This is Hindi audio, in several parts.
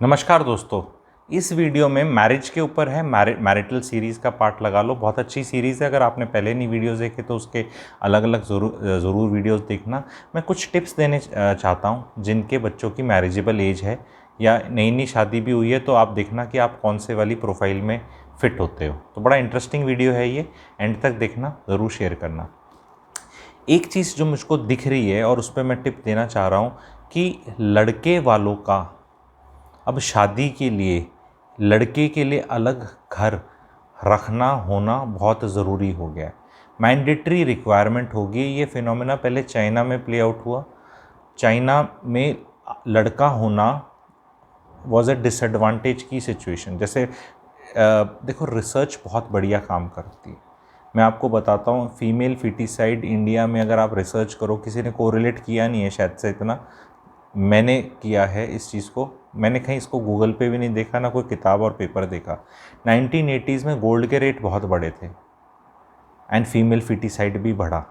नमस्कार दोस्तों। इस वीडियो में मैरिज के ऊपर है। मैरिटल सीरीज़ का पार्ट लगा लो। बहुत अच्छी सीरीज़ है। अगर आपने पहले नहीं वीडियोस देखे तो उसके अलग अलग ज़रूर वीडियोस देखना। मैं कुछ टिप्स देने चाहता हूं जिनके बच्चों की मैरिजेबल एज है या नई नई शादी भी हुई है, तो आप देखना कि आप कौन से वाली प्रोफाइल में फ़िट होते हो। तो बड़ा इंटरेस्टिंग वीडियो है ये, एंड तक देखना, ज़रूर शेयर करना। एक चीज़ जो मुझको दिख रही है और उस पर मैं टिप देना चाह रहा हूँ कि लड़के वालों का अब शादी के लिए लड़के के लिए अलग घर रखना होना बहुत ज़रूरी हो गया है। मैंडेटरी रिक्वायरमेंट होगी। ये फिनोमेना पहले चाइना में प्ले आउट हुआ। चाइना में लड़का होना वॉज ए डिसएडवांटेज की सिचुएशन। जैसे देखो, रिसर्च बहुत बढ़िया काम करती है। मैं आपको बताता हूँ, फीमेल फिटिसाइड इंडिया में अगर आप रिसर्च करो, किसी ने कोरिलेट किया नहीं है शायद से इतना, मैंने किया है इस चीज़ को। मैंने कहीं इसको गूगल पे भी नहीं देखा, ना कोई किताब और पेपर देखा। 1980s में गोल्ड के रेट बहुत बड़े थे एंड फीमेल फिटिसाइड भी बढ़ा,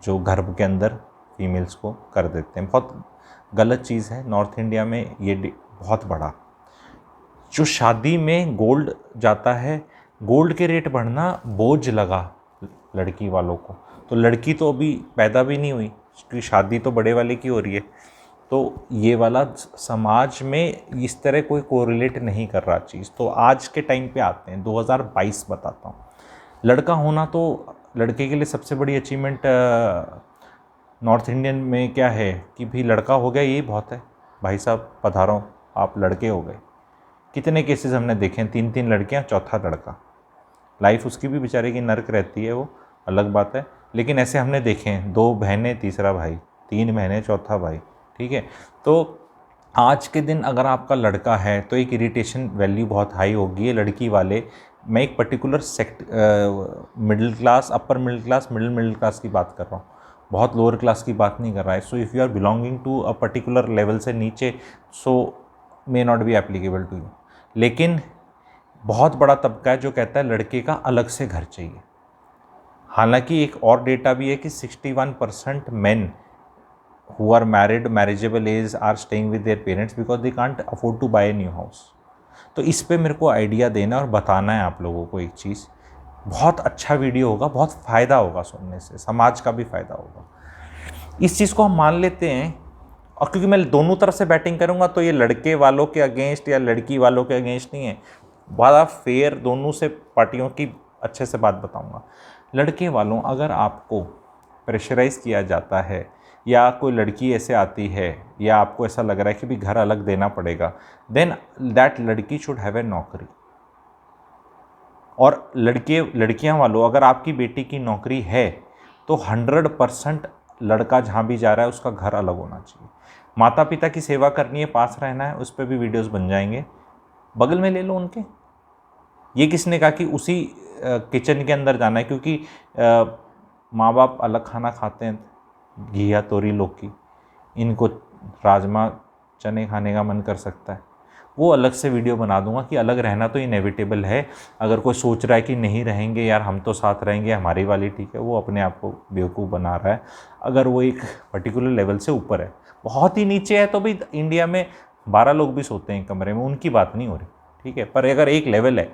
जो गर्भ के अंदर फीमेल्स को कर देते हैं। बहुत गलत चीज़ है। नॉर्थ इंडिया में ये बहुत बढ़ा। जो शादी में गोल्ड जाता है, गोल्ड के रेट बढ़ना बोझ लगा लड़की वालों को। तो लड़की तो अभी पैदा भी नहीं हुई, उसकी शादी तो बड़े वाले की हो रही है। तो ये वाला समाज में इस तरह कोई कोरिलेट नहीं कर रहा चीज़। तो आज के टाइम पे आते हैं, 2022 बताता हूँ। लड़का होना तो लड़के के लिए सबसे बड़ी अचीवमेंट नॉर्थ इंडियन में क्या है कि भाई लड़का हो गया, यही बहुत है। भाई साहब पधारो, आप लड़के हो गए। कितने केसेस हमने देखे हैं, 3 लड़कियां, चौथा लड़का। लाइफ उसकी भी बेचारे की नर्क रहती है, वो अलग बात है। लेकिन ऐसे हमने देखे हैं, 2 बहनें, तीसरा भाई, 3 बहनें, चौथा भाई। ठीक है। तो आज के दिन अगर आपका लड़का है तो एक इरिटेशन वैल्यू बहुत हाई होगी। लड़की वाले, मैं एक particular middle class, upper middle class, middle class की बात कर रहा हूँ, बहुत लोअर क्लास की बात नहीं कर रहा है। So if you are belonging to a particular level से नीचे, so may not be applicable to you. लेकिन बहुत बड़ा तबका है जो कहता है लड़के का अलग से घर चाहिए। हालांकि एक और डेटा भी है कि 61% main who are married, marriageable age, are staying with their parents because they can't afford to buy a new house। तो इस पे मेरे को आइडिया देना और बताना है आप लोगों को एक चीज़। बहुत अच्छा वीडियो होगा, बहुत फ़ायदा होगा सुनने से, समाज का भी फ़ायदा होगा। इस चीज़ को हम मान लेते हैं, और क्योंकि मैं दोनों तरफ से बैटिंग करूंगा तो ये लड़के वालों के अगेंस्ट या लड़की वालों के अगेंस्ट नहीं है, बड़ा फेयर दोनों से पार्टियों की अच्छे से बात बताऊंगा। लड़के वालों, अगर आपको प्रेशराइज़ किया जाता है या कोई लड़की ऐसे आती है या आपको ऐसा लग रहा है कि भी घर अलग देना पड़ेगा, देन दैट लड़की शुड हैव ए नौकरी। और लड़कियां वालों, अगर आपकी बेटी की नौकरी है तो 100% लड़का जहाँ भी जा रहा है उसका घर अलग होना चाहिए। माता पिता की सेवा करनी है, पास रहना है, उस पर भी वीडियोस बन जाएंगे, बगल में ले लो उनके। ये किसने कहा कि उसी किचन के अंदर जाना है? क्योंकि माँ बाप अलग खाना खाते हैं, घिया तोरी लौकी, इनको राजमा चने खाने का मन कर सकता है। वो अलग से वीडियो बना दूंगा कि अलग रहना तो इनेविटेबल है। अगर कोई सोच रहा है कि नहीं रहेंगे यार, हम तो साथ रहेंगे, हमारी वाली ठीक है, वो अपने आप को बेवकूफ़ बना रहा है। अगर वो एक पर्टिकुलर लेवल से ऊपर है, बहुत ही नीचे है, तो भाई इंडिया में 12 लोग भी सोते हैं कमरे में, उनकी बात नहीं हो रही। ठीक है। पर अगर एक लेवल है,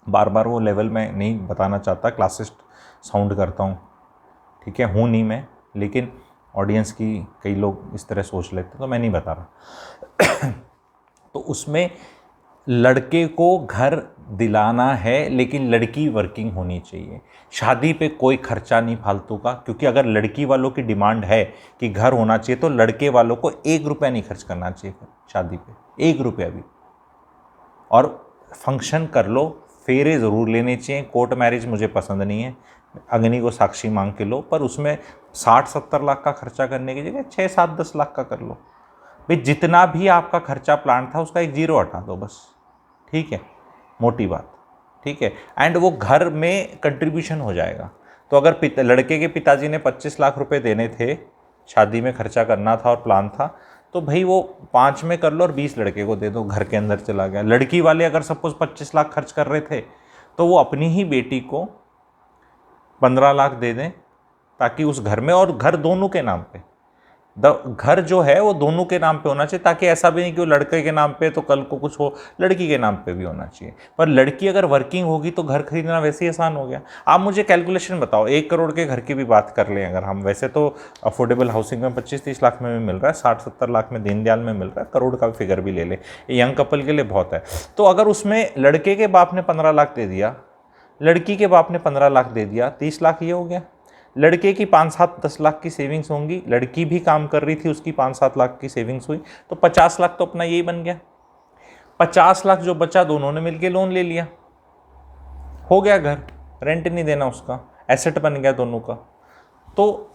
बार बार वो लेवल मैं नहीं बताना चाहता, क्लासिस्ट साउंड करता हूँ, ठीक है, हूँ नहीं मैं, लेकिन ऑडियंस की कई लोग इस तरह सोच लेते हैं, तो मैं नहीं बता रहा। तो उसमें लड़के को घर दिलाना है, लेकिन लड़की वर्किंग होनी चाहिए। शादी पे कोई खर्चा नहीं फालतू का, क्योंकि अगर लड़की वालों की डिमांड है कि घर होना चाहिए तो लड़के वालों को 1 रुपया नहीं खर्च करना चाहिए शादी पे, 1 रुपया भी। और फंक्शन कर लो, फेरे ज़रूर लेने चाहिए। कोर्ट मैरिज मुझे पसंद नहीं है, अग्नि को साक्षी मांग के लो, पर उसमें 60-70 लाख का खर्चा करने की जगह 6-7-10 लाख का कर लो। भाई जितना भी आपका खर्चा प्लान था उसका एक जीरो हटा दो बस। ठीक है, मोटी बात। ठीक है। एंड वो घर में कंट्रीब्यूशन हो जाएगा। तो अगर लड़के के पिताजी ने 25 लाख रुपए देने थे, शादी में खर्चा करना था और प्लान था, तो भाई वो 5 में कर लो और 20 लड़के को दे दो, घर के अंदर चला गया। लड़की वाले अगर सपोज 25 लाख खर्च कर रहे थे तो वो अपनी ही बेटी को 15 लाख दे दें, ताकि उस घर में, और घर दोनों के नाम पे, घर जो है वो दोनों के नाम पे होना चाहिए, ताकि ऐसा भी नहीं कि वो लड़के के नाम पे तो कल को कुछ हो लड़की के नाम पे भी होना चाहिए। पर लड़की अगर वर्किंग होगी तो घर खरीदना वैसे ही आसान हो गया। आप मुझे कैलकुलेशन बताओ, 1 करोड़ के घर की भी बात कर लें अगर हम, वैसे तो अफोर्डेबल हाउसिंग में 25-30 लाख में भी मिल रहा है, 60-70 लाख में दीनदयाल में मिल रहा है, करोड़ का फिगर भी ले ले, यंग कपल के लिए बहुत है। तो अगर उसमें लड़के के बाप ने 15 लाख दे दिया, लड़की के बाप ने 15 लाख दे दिया, 30 लाख ये हो गया। लड़के की 5-7-10 लाख की सेविंग्स होंगी, लड़की भी काम कर रही थी, उसकी 5-7 लाख की सेविंग्स हुई, तो 50 लाख तो अपना यही बन गया। 50 लाख जो बचा दोनों ने मिलके लोन ले लिया, हो गया घर, रेंट नहीं देना उसका, एसेट बन गया दोनों का। तो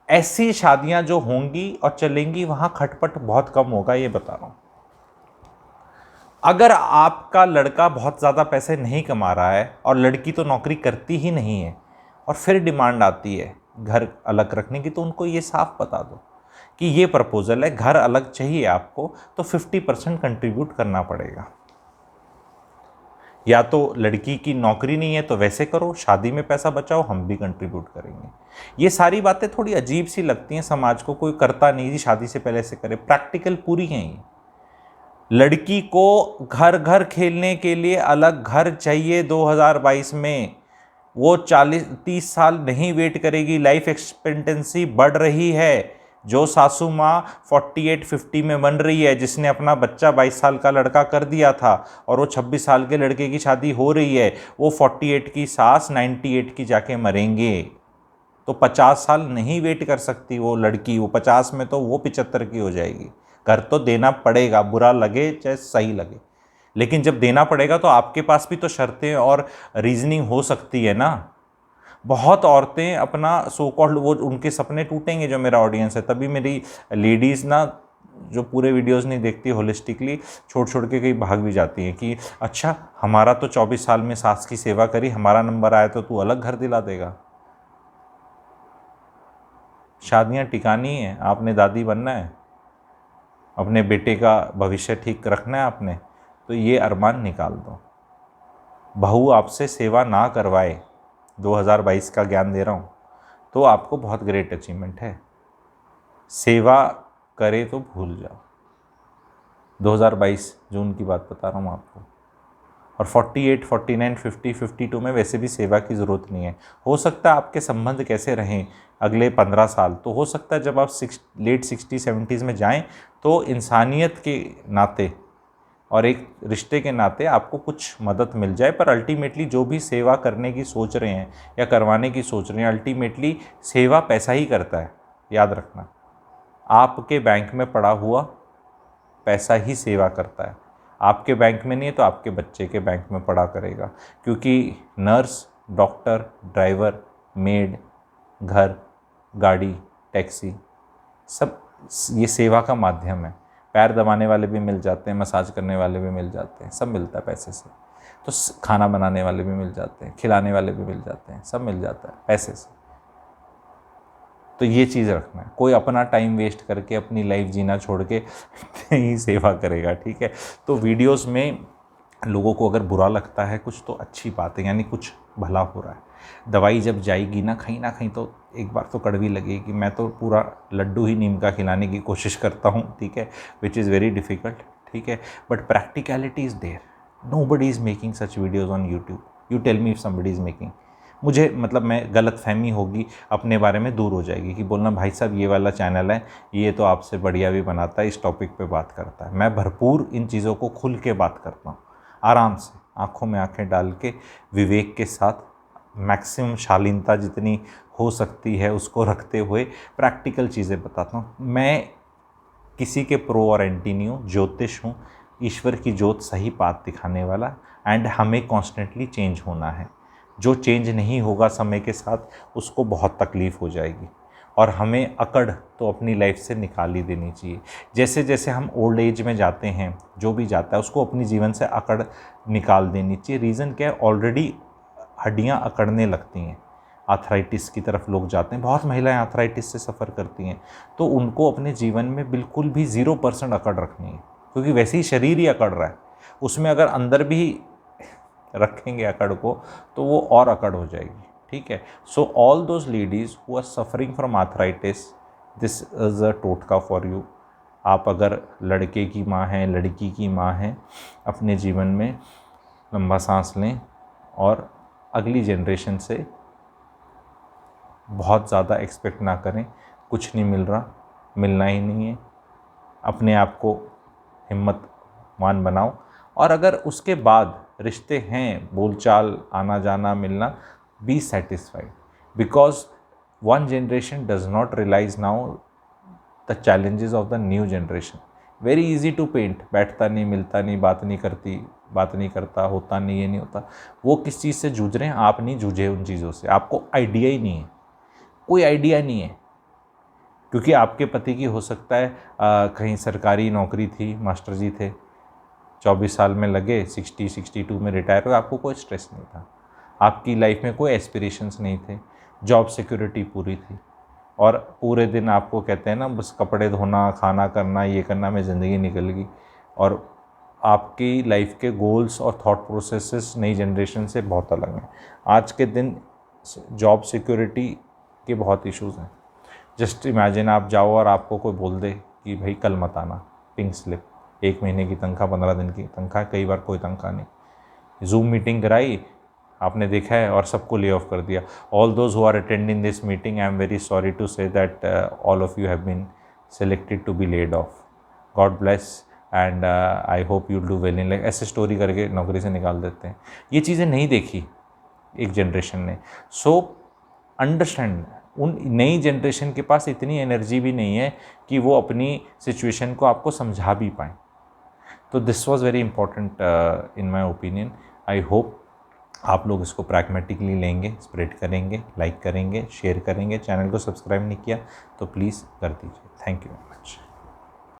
ऐसी शादियां जो होंगी और चलेंगी वहां खटपट बहुत कम होगा, ये बता रहा हूं। अगर आपका लड़का बहुत ज़्यादा पैसे नहीं कमा रहा है और लड़की तो नौकरी करती ही नहीं है और फिर डिमांड आती है घर अलग रखने की, तो उनको ये साफ बता दो कि ये प्रपोजल है, घर अलग चाहिए आपको तो 50% कंट्रीब्यूट करना पड़ेगा। या तो लड़की की नौकरी नहीं है तो वैसे करो, शादी में पैसा बचाओ, हम भी कंट्रीब्यूट करेंगे। ये सारी बातें थोड़ी अजीब सी लगती हैं समाज को, कोई करता नहीं जी शादी से पहले से करे, प्रैक्टिकल पूरी हैं ये। लड़की को घर घर खेलने के लिए अलग घर चाहिए 2022 में, वो 40-30 साल नहीं वेट करेगी, लाइफ एक्सपेक्टेंसी बढ़ रही है। जो सासू माँ 48-50 में बन रही है, जिसने अपना बच्चा 22 साल का लड़का कर दिया था और वो 26 साल के लड़के की शादी हो रही है, वो 48 की सास 98 की जाके मरेंगे। तो 50 साल नहीं वेट कर सकती वो लड़की, वो 50 में तो वो 75 की हो जाएगी। घर तो देना पड़ेगा, बुरा लगे चाहे सही लगे, लेकिन जब देना पड़ेगा तो आपके पास भी तो शर्तें और रीजनिंग हो सकती है ना। बहुत औरतें अपना सो कॉल्ड, वो उनके सपने टूटेंगे जो मेरा ऑडियंस है, तभी मेरी लेडीज़ ना जो पूरे वीडियोस नहीं देखती होलिस्टिकली छोड़ छोड़ के कहीं भाग भी जाती हैं कि अच्छा हमारा तो 24 साल में सास की सेवा करी, हमारा नंबर आया तो तू अलग घर दिला देगा। शादियां टिकानी है, आपने दादी बनना है, अपने बेटे का भविष्य ठीक रखना है आपने, तो ये अरमान निकाल दो। बहू आपसे सेवा ना करवाए, 2022 का ज्ञान दे रहा हूँ, तो आपको बहुत ग्रेट अचीवमेंट है। सेवा करे तो भूल जाओ, 2022 जून की बात बता रहा हूँ आपको। और 48, 49, 50, 52 में वैसे भी सेवा की ज़रूरत नहीं है। हो सकता है आपके संबंध कैसे रहें अगले 15 साल, तो हो सकता है जब आप लेट 60-70s में जाएं तो इंसानियत के नाते और एक रिश्ते के नाते आपको कुछ मदद मिल जाए। पर अल्टीमेटली जो भी सेवा करने की सोच रहे हैं या करवाने की सोच रहे हैं, अल्टीमेटली सेवा पैसा ही करता है, याद रखना। आपके बैंक में पड़ा हुआ पैसा ही सेवा करता है, आपके बैंक में नहीं है तो आपके बच्चे के बैंक में पड़ा करेगा, क्योंकि नर्स, डॉक्टर, ड्राइवर, मेड, घर, गाड़ी, टैक्सी, सब ये सेवा का माध्यम है। पैर दबाने वाले भी मिल जाते हैं, मसाज करने वाले भी मिल जाते हैं, सब मिलता है पैसे से। तो खाना बनाने वाले भी मिल जाते हैं, खिलाने वाले भी मिल जाते हैं, सब मिल जाता है पैसे से। तो ये चीज़ रखना है, कोई अपना टाइम वेस्ट करके अपनी लाइफ जीना छोड़ के नहीं सेवा करेगा, ठीक है। तो वीडियोस में लोगों को अगर बुरा लगता है कुछ तो अच्छी बात है, यानी कुछ भला हो रहा है। दवाई जब जाएगी ना कहीं तो एक बार तो कड़वी लगेगी। मैं तो पूरा लड्डू ही नीम का खिलाने की कोशिश करता हूँ, ठीक है, विच इज़ वेरी डिफ़िकल्ट, ठीक है, but practicality is there. Nobody is making such videos on YouTube, you tell me if somebody is making. मुझे मतलब मैं गलत फहमी होगी, अपने बारे में दूर हो जाएगी कि बोलना भाई साहब ये वाला चैनल है, ये तो आपसे बढ़िया भी बनाता है, इस टॉपिक पे बात करता है। मैं भरपूर इन चीज़ों को खुल के बात करता हूँ, आराम से, आँखों में आँखें डाल के, विवेक के साथ, मैक्सिमम शालीनता जितनी हो सकती है उसको रखते हुए प्रैक्टिकल चीज़ें बताता हूँ। मैं किसी के प्रो और एंटी नहीं हूँ, ज्योतिष हूँ, ईश्वर की ज्योत सही बात दिखाने वाला। एंड हमें कॉन्स्टेंटली चेंज होना है, जो चेंज नहीं होगा समय के साथ उसको बहुत तकलीफ़ हो जाएगी, और हमें अकड़ तो अपनी लाइफ से निकाल ही देनी चाहिए। जैसे जैसे हम ओल्ड एज में जाते हैं, जो भी जाता है उसको अपनी जीवन से अकड़ निकाल देनी चाहिए। रीज़न क्या है, ऑलरेडी हड्डियाँ अकड़ने लगती हैं, आर्थराइटिस की तरफ लोग जाते हैं, बहुत महिलाएं आर्थराइटिस से सफ़र करती हैं, तो उनको अपने जीवन में बिल्कुल भी 0% अकड़ रखनी है, क्योंकि वैसे ही शरीर ही अकड़ रहा है, उसमें अगर अंदर भी रखेंगे अकड़ को तो वो और अकड़ हो जाएगी, ठीक है। So all those ladies who are suffering from arthritis, this is a टोटका फॉर यू। आप अगर लड़के की माँ हैं, लड़की की माँ हैं, अपने जीवन में लंबा सांस लें और अगली जनरेशन से बहुत ज़्यादा एक्सपेक्ट ना करें। कुछ नहीं मिल रहा, मिलना ही नहीं है। अपने आप को हिम्मतवान बनाओ, और अगर उसके बाद रिश्ते हैं, बोलचाल, आना जाना, मिलना, be satisfied, because one generation does not realise now the challenges of the new generation. Very easy to paint, बैठता नहीं, मिलता नहीं, बात नहीं करती, बात नहीं करता, होता नहीं, ये नहीं होता। वो किस चीज़ से जूझ रहे हैं? आप नहीं जूझे उन चीज़ों से, आपको आइडिया ही नहीं है, कोई आइडिया नहीं है। क्योंकि आपके पति की हो सकता है कहीं सरकारी नौकरी थी, मास्टर जी थे, 24 साल में लगे, 62 में रिटायर हुए, आपको कोई स्ट्रेस नहीं था, आपकी लाइफ में कोई एस्पिरेशंस नहीं थे, जॉब सिक्योरिटी पूरी थी, और पूरे दिन आपको कहते हैं ना, बस कपड़े धोना, खाना करना, ये करना में ज़िंदगी निकल गई। और आपकी लाइफ के गोल्स और थॉट प्रोसेसेस नई जनरेशन से बहुत अलग हैं। आज के दिन जॉब सिक्योरिटी के बहुत इश्यूज़ हैं। जस्ट इमेजिन, आप जाओ और आपको कोई बोल दे कि भाई कल मत आना, पिंक स्लिप, 1 महीने की तनख्वाह, 15 दिन की तनख्वाह, कई बार कोई तनख्वाह नहीं। जूम मीटिंग कराई, आपने देखा है, और सबको ले ऑफ कर दिया। All those who are attending this meeting, I am very sorry to say that all of you have been selected to be laid off. God bless and I hope you do well in life. ऐसे स्टोरी करके नौकरी से निकाल देते हैं। ये चीज़ें नहीं देखी एक जनरेशन ने। सो अंडरस्टैंड, उन नई जनरेशन के पास इतनी एनर्जी भी नहीं है कि वो अपनी सिचुएशन को आपको समझा भी पाएँ। तो this was very important in my opinion. I hope आप लोग इसको प्रैग्मेटिकली लेंगे, स्प्रेड करेंगे, लाइक करेंगे, शेयर करेंगे। चैनल को सब्सक्राइब नहीं किया तो प्लीज़ कर दीजिए। Thank you very much.